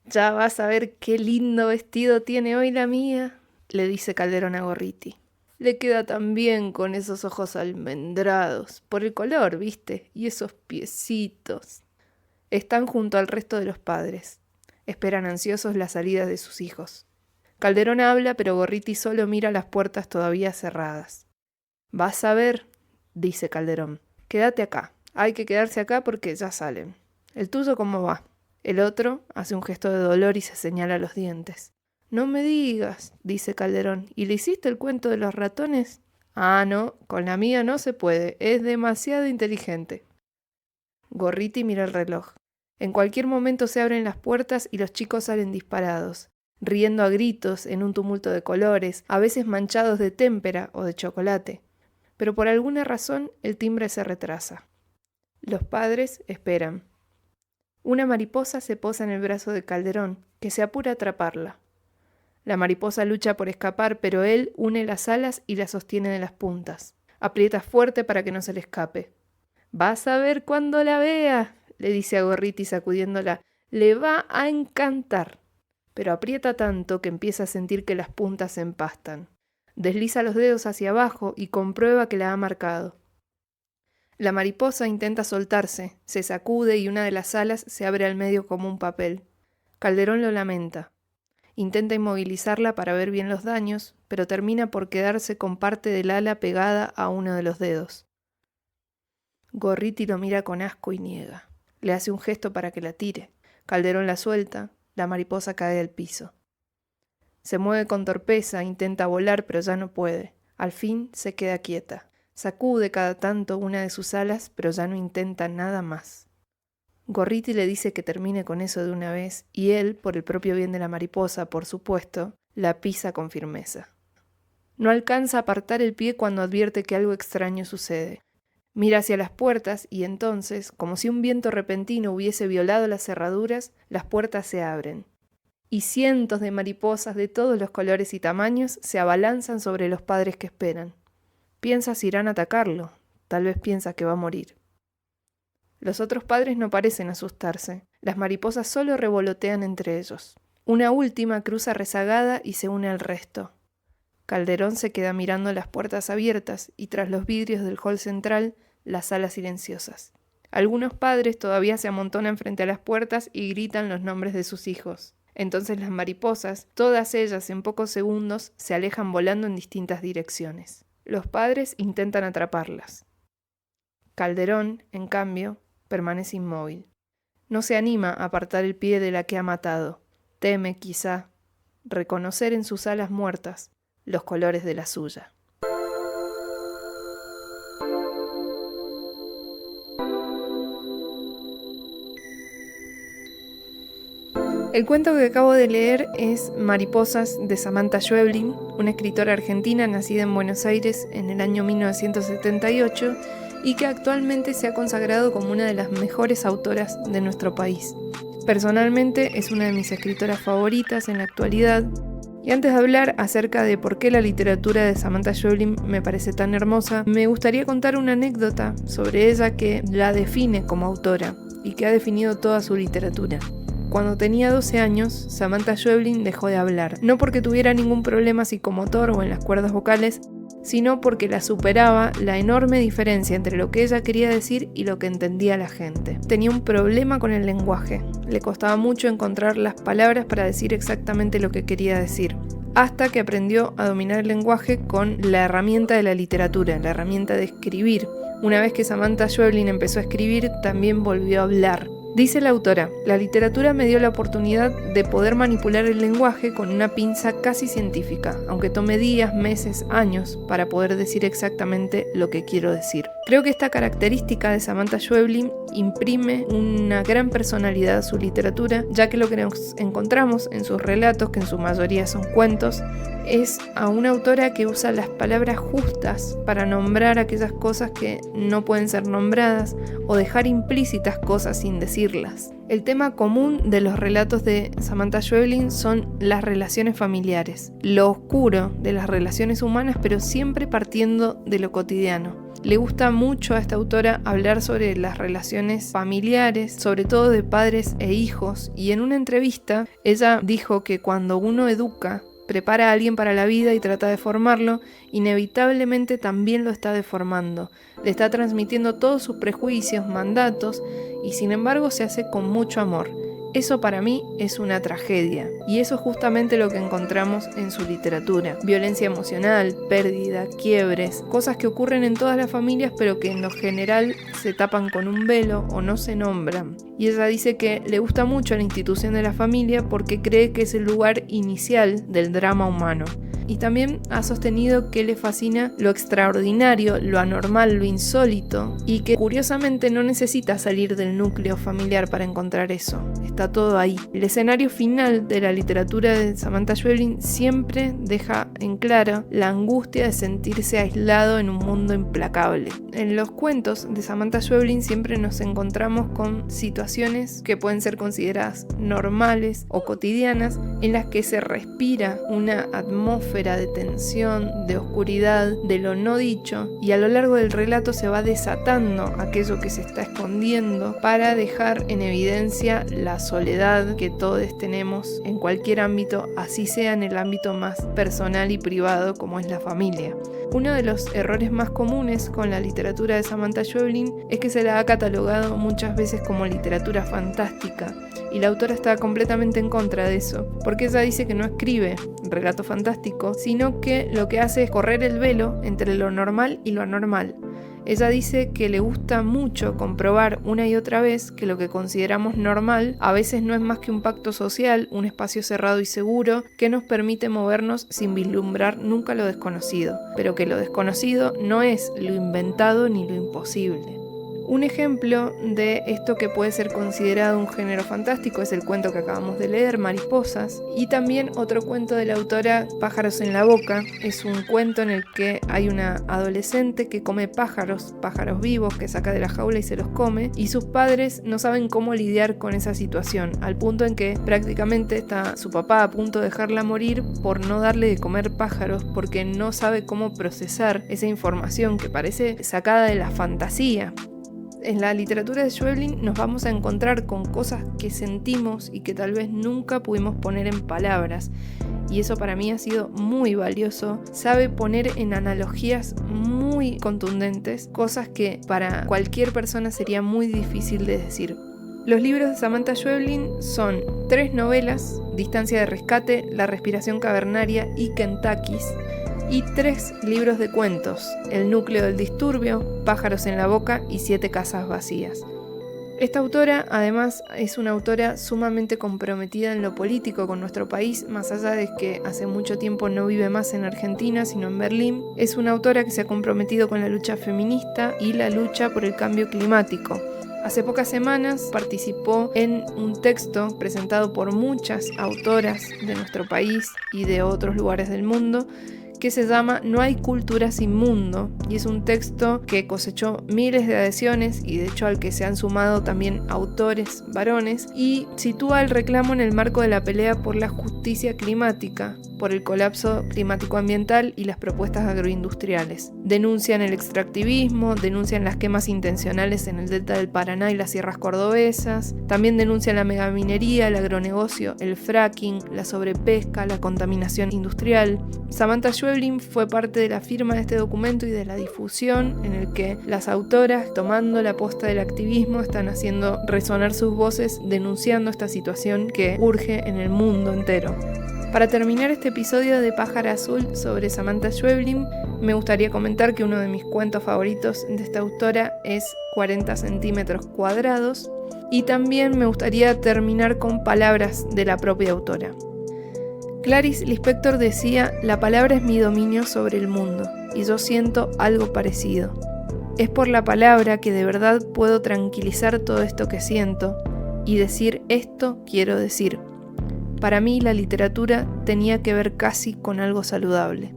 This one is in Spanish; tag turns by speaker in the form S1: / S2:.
S1: Ya vas a ver qué lindo vestido tiene hoy la mía, le dice Calderón a Gorriti. Le queda tan bien con esos ojos almendrados, por el color, ¿viste? Y esos piecitos. Están junto al resto de los padres. Esperan ansiosos la salida de sus hijos. Calderón habla, pero Gorriti solo mira las puertas todavía cerradas. Vas a ver, dice Calderón. Quédate acá. Hay que quedarse acá porque ya salen. ¿El tuyo cómo va? El otro hace un gesto de dolor y se señala los dientes. No me digas, dice Calderón. ¿Y le hiciste el cuento de los ratones? Ah, no, con la mía no se puede. Es demasiado inteligente. Gorriti mira el reloj. En cualquier momento se abren las puertas y los chicos salen disparados, riendo a gritos en un tumulto de colores, a veces manchados de témpera o de chocolate. Pero por alguna razón el timbre se retrasa. Los padres esperan. Una mariposa se posa en el brazo de Calderón, que se apura a atraparla. La mariposa lucha por escapar, pero él une las alas y la sostiene de las puntas. Aprieta fuerte para que no se le escape. «Vas a ver cuando la vea», le dice a Gorriti sacudiéndola. «Le va a encantar». Pero aprieta tanto que empieza a sentir que las puntas se empastan. Desliza los dedos hacia abajo y comprueba que la ha marcado. La mariposa intenta soltarse, se sacude y una de las alas se abre al medio como un papel. Calderón lo lamenta. Intenta inmovilizarla para ver bien los daños, pero termina por quedarse con parte del ala pegada a uno de los dedos. Gorriti lo mira con asco y niega. Le hace un gesto para que la tire. Calderón la suelta, la mariposa cae al piso. Se mueve con torpeza, intenta volar, pero ya no puede. Al fin se queda quieta. Sacude cada tanto una de sus alas, pero ya no intenta nada más. Gorriti le dice que termine con eso de una vez, y él, por el propio bien de la mariposa, por supuesto, la pisa con firmeza. No alcanza a apartar el pie cuando advierte que algo extraño sucede. Mira hacia las puertas y entonces, como si un viento repentino hubiese violado las cerraduras, las puertas se abren. Y cientos de mariposas de todos los colores y tamaños se abalanzan sobre los padres que esperan. Piensa si irán a atacarlo, tal vez piensa que va a morir. Los otros padres no parecen asustarse, las mariposas solo revolotean entre ellos. Una última cruza rezagada y se une al resto. Calderón se queda mirando las puertas abiertas y tras los vidrios del hall central, las salas silenciosas. Algunos padres todavía se amontonan frente a las puertas y gritan los nombres de sus hijos. Entonces las mariposas, todas ellas en pocos segundos, se alejan volando en distintas direcciones. Los padres intentan atraparlas. Calderón, en cambio, permanece inmóvil. No se anima a apartar el pie de la que ha matado. Teme, quizá, reconocer en sus alas muertas los colores de la suya. El cuento que acabo de leer es Mariposas de Samantha Schweblin, una escritora argentina nacida en Buenos Aires en el año 1978 y que actualmente se ha consagrado como una de las mejores autoras de nuestro país. Personalmente es una de mis escritoras favoritas en la actualidad. Y antes de hablar acerca de por qué la literatura de Samantha Schweblin me parece tan hermosa, me gustaría contar una anécdota sobre ella que la define como autora y que ha definido toda su literatura. Cuando tenía 12 años, Samantha Schweblin dejó de hablar, no porque tuviera ningún problema psicomotor o en las cuerdas vocales, sino porque la superaba la enorme diferencia entre lo que ella quería decir y lo que entendía la gente. Tenía un problema con el lenguaje, le costaba mucho encontrar las palabras para decir exactamente lo que quería decir, hasta que aprendió a dominar el lenguaje con la herramienta de la literatura, la herramienta de escribir. Una vez que Samantha Schweblin empezó a escribir, también volvió a hablar. Dice la autora, la literatura me dio la oportunidad de poder manipular el lenguaje con una pinza casi científica, aunque tome días, meses, años para poder decir exactamente lo que quiero decir. Creo que esta característica de Samantha Schweblin imprime una gran personalidad a su literatura, ya que lo que nos encontramos en sus relatos, que en su mayoría son cuentos, es a una autora que usa las palabras justas para nombrar aquellas cosas que no pueden ser nombradas o dejar implícitas cosas sin decirlas. El tema común de los relatos de Samantha Schweblin son las relaciones familiares, lo oscuro de las relaciones humanas, pero siempre partiendo de lo cotidiano. Le gusta mucho a esta autora hablar sobre las relaciones familiares, sobre todo de padres e hijos, y en una entrevista ella dijo que cuando uno educa, prepara a alguien para la vida y trata de formarlo, inevitablemente también lo está deformando. Le está transmitiendo todos sus prejuicios, mandatos, y sin embargo se hace con mucho amor. Eso para mí es una tragedia, y eso es justamente lo que encontramos en su literatura. Violencia emocional, pérdida, quiebres, cosas que ocurren en todas las familias pero que en lo general se tapan con un velo o no se nombran. Y ella dice que le gusta mucho la institución de la familia porque cree que es el lugar inicial del drama humano. Y también ha sostenido que le fascina lo extraordinario, lo anormal, lo insólito, y que curiosamente no necesita salir del núcleo familiar para encontrar eso. Está todo ahí. El escenario final de la literatura de Samantha Schweblin siempre deja en claro la angustia de sentirse aislado en un mundo implacable. En los cuentos de Samantha Schweblin siempre nos encontramos con situaciones que pueden ser consideradas normales o cotidianas, en las que se respira una atmósfera de tensión, de oscuridad, de lo no dicho, y a lo largo del relato se va desatando aquello que se está escondiendo para dejar en evidencia la soledad que todos tenemos en cualquier ámbito, así sea en el ámbito más personal y privado como es la familia. Uno de los errores más comunes con la literatura de Samantha Schweblin es que se la ha catalogado muchas veces como literatura fantástica, y la autora está completamente en contra de eso, porque ella dice que no escribe relato fantástico, sino que lo que hace es correr el velo entre lo normal y lo anormal. Ella dice que le gusta mucho comprobar una y otra vez que lo que consideramos normal a veces no es más que un pacto social, un espacio cerrado y seguro que nos permite movernos sin vislumbrar nunca lo desconocido, pero que lo desconocido no es lo inventado ni lo imposible. Un ejemplo de esto que puede ser considerado un género fantástico es el cuento que acabamos de leer, Mariposas, y también otro cuento de la autora, Pájaros en la boca. Es un cuento en el que hay una adolescente que come pájaros vivos que saca de la jaula y se los come, y sus padres no saben cómo lidiar con esa situación, al punto en que prácticamente está su papá a punto de dejarla morir por no darle de comer pájaros, porque no sabe cómo procesar esa información que parece sacada de la fantasía. En la literatura de Schweblin nos vamos a encontrar con cosas que sentimos y que tal vez nunca pudimos poner en palabras, y eso para mí ha sido muy valioso. Sabe poner en analogías muy contundentes cosas que para cualquier persona sería muy difícil de decir. Los libros de Samantha Schweblin son 3 novelas, Distancia de rescate, La respiración cavernaria y Kentuckys, y 3 libros de cuentos, El núcleo del disturbio, Pájaros en la boca y 7 casas vacías. Esta autora además es una autora sumamente comprometida en lo político con nuestro país, más allá de que hace mucho tiempo no vive más en Argentina sino en Berlín. Es una autora que se ha comprometido con la lucha feminista y la lucha por el cambio climático. Hace pocas semanas participó en un texto presentado por muchas autoras de nuestro país y de otros lugares del mundo, que se llama No hay cultura sin mundo, y es un texto que cosechó miles de adhesiones y de hecho al que se han sumado también autores varones, y sitúa el reclamo en el marco de la pelea por la justicia climática, por el colapso climático ambiental y las propuestas agroindustriales. Denuncian el extractivismo, denuncian las quemas intencionales en el delta del Paraná y las sierras cordobesas, también denuncian la megaminería, el agronegocio, el fracking, la sobrepesca, la contaminación industrial. Samantha Schweblin fue parte de la firma de este documento y de la difusión, en el que las autoras, tomando la posta del activismo, están haciendo resonar sus voces, denunciando esta situación que urge en el mundo entero. Para terminar este episodio de Pájaro Azul sobre Samantha Schweblin, me gustaría comentar que uno de mis cuentos favoritos de esta autora es 40 centímetros cuadrados, y también me gustaría terminar con palabras de la propia autora. Clarice Lispector decía: la palabra es mi dominio sobre el mundo, y yo siento algo parecido. Es por la palabra que de verdad puedo tranquilizar todo esto que siento y decir esto quiero decir. Para mí la literatura tenía que ver casi con algo saludable.